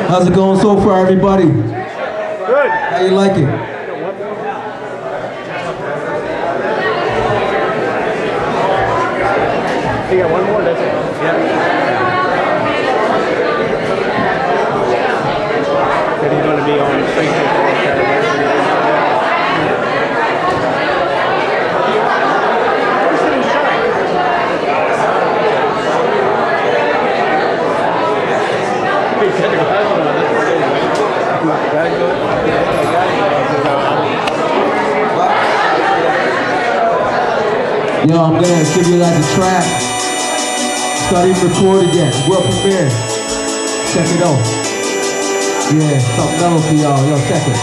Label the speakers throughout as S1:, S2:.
S1: How's it going so far, everybody?
S2: Good.
S1: How you like it?
S2: You got one more, that's it. Yeah. And he's going to be on straight
S1: Yo, I'm gonna give you like a track. Start even record again. World premiere. Check it out. Yeah, something mellow for y'all. Yo, check it.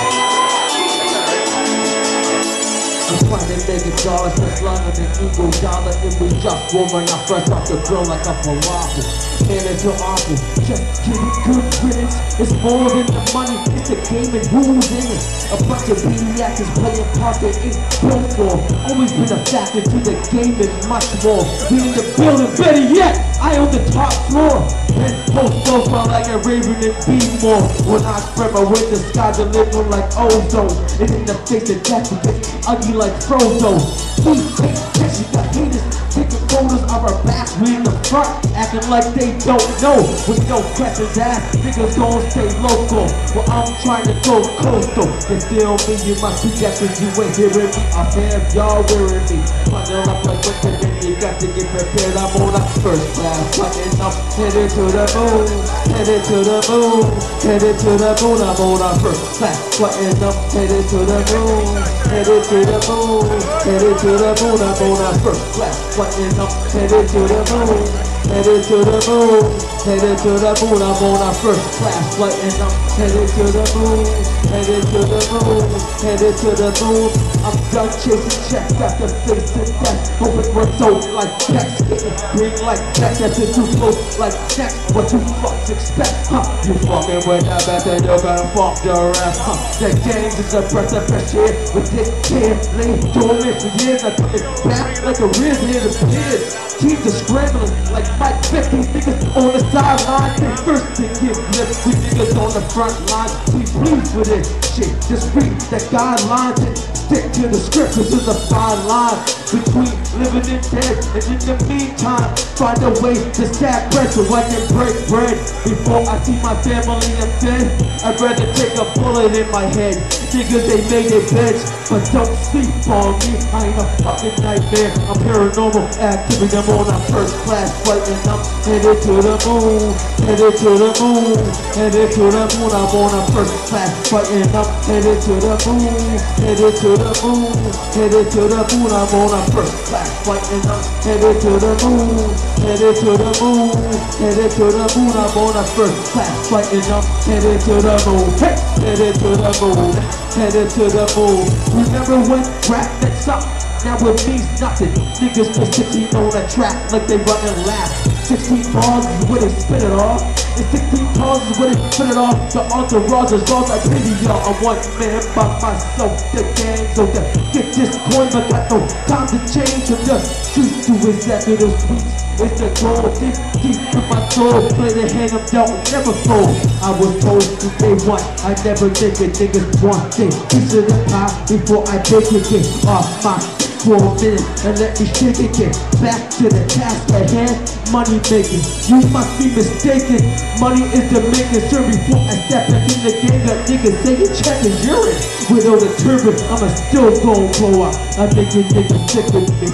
S1: I'm trying to make it dollars, just London and equal dollar. If we just warming up fresh off the grill like a falafel. And it's awful. Just getting good riddance. It's more than the money, it's the game and who's in it. A bunch of BD actors playing part they ain't built for. Always been a factor to the game and much more. We in the building, better yet, I own the top floor. And post profile like a raven and be more. When I spread my wings, the sky delivering like ozone. And in the face of death, we get ugly like Frodo. We hate this, you got haters taking photos of our backs. We in the front, acting like they don't know. With no questions asked, niggas gon' stay local. Well, I'm trying to go coastal. They feel me, you must be guessing you ain't hearing me. I have y'all wearing me. Bundle up like winter, then you got to get prepared. I'm on a first class, button up, headed to the moon, headed to the moon, headed to the moon. I'm on a first class, button up, headed to the moon, headed to the moon, headed to the moon. I'm on a first class, button up, headed to the moon, headed to the moon, headed to the moon. I'm on a first class flight and I'm headed to the moon, headed to the moon, headed to the moon. I'm done chasing checks after facing death. Hoping we're so like checks, getting green like checks. That's it too close like checks. What you fucks expect, huh? You fucking with that bet that you're gonna fuck your ass, huh? The Gangz is a breath of fresh air with this kid. Lay dormant for years, I took it back like a rear here to peers. Teams are scrambling like Mike 50 niggas on the sideline. They first to give lift. We niggas on the front line. We pleased with this shit. Just read the guidelines and stick to the script. This is a fine line between living and dead. And in the meantime, find a way to stack bread so I can break bread. Before I see my family I'm dead, I'd rather take a bullet in my head. Niggas, they made their beds, but don't sleep on me. I ain't a fucking nightmare. I'm paranormal activity. I'm on a first class flight and I'm headed to the moon, headed to the moon, headed to the moon. I'm on a first class flight and I'm headed to the moon, headed to the moon, headed to the moon. I'm on a first class flight and I'm headed to the moon, headed to the moon, headed to the moon. I'm on a first class flight and I'm headed to the moon, hey, headed to the moon, headed to the moon. Remember when rap mixed up? Now it means nothing. Niggas put 16 on a track like they running laps. 16 bars is where they spit it off. And 16 bars is where they spit it off. The entourage is all I pity y'all. I'm one man by myself. The gang so to get this coin, but got no time to change. From the streets to executive suites. It's the goal, dig deep in my soul. Play the hand I'm dealt, never fold. I was told to day one, I never think it. Niggas want thing, piece of the pie before I bake it. Get off my for a minute and let me shake it. Get back to the task at hand. Money making, you must be mistaken. Money is the making sure before I step into the game. That niggas say you check his urine. Without a turban, I'ma still gon' blow up. I think you niggas sick with me.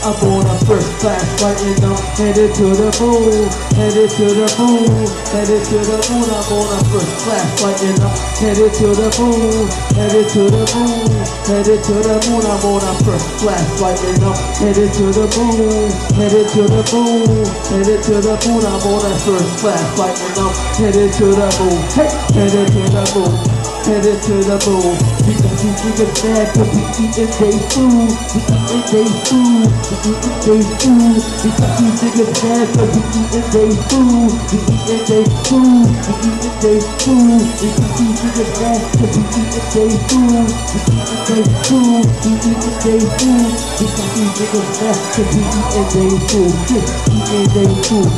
S1: I'm on a first class flight and I'm headed to the moon, headed to the moon, headed to the moon. I'm on a first class flight and I'm headed to the moon, headed to the moon, headed to the moon. I'm on a first class flight and I'm headed to the moon, headed to the moon, headed to the moon. I'm on a first class flight and I'm headed to the moon, hey, headed to the moon, headed to the moon. Because these niggas mad cause we eatin' they food, we eatin' they food, we eatin' they food. Because these niggas mad cause we eatin' they they food, we eating they food, we eating they food. We got these niggas mad cause we eating they food, we eating they food, we eating they food. We got these niggas mad cause we eating they food, eating they food,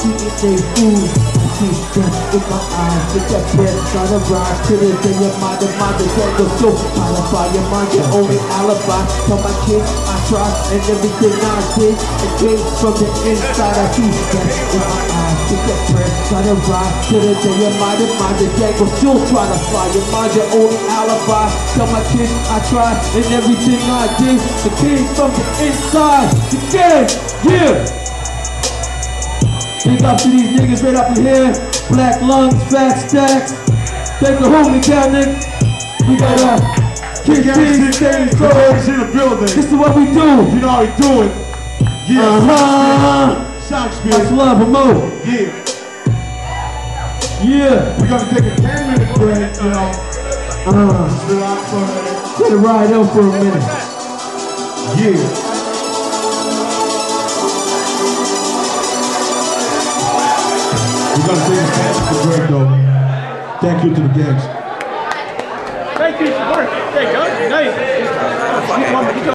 S1: eating they food. I see them in my eyes, with that breath gotta rise to the day of my demise. The gang goes so qualify your mind, your only alibi. Tell my kids I tried and everything I did, it came from the inside. I see them in my eyes, with that breath gotta rise to the day of my demise. The gang goes still try to fly your mind, your only alibi. Tell my kids I tried and everything I did, it came from the inside. The gang, yeah. Big up to these niggas right up in here. Black lungs, fat stacks. Thanks for holding me down, nigga. We got Kids in the building. This is what we do.
S3: You know how we do it. Yeah. Saxbys.
S1: Much love, Mo.
S3: Yeah.
S1: Yeah.
S3: We're gonna take a 10-minute break, you know. Just relax on it.
S1: Let it ride out for a minute.
S3: Yeah. We're gonna take a 10-minute break though. Thank you to the Gangz.
S2: Thank you for work. There you go. Nice.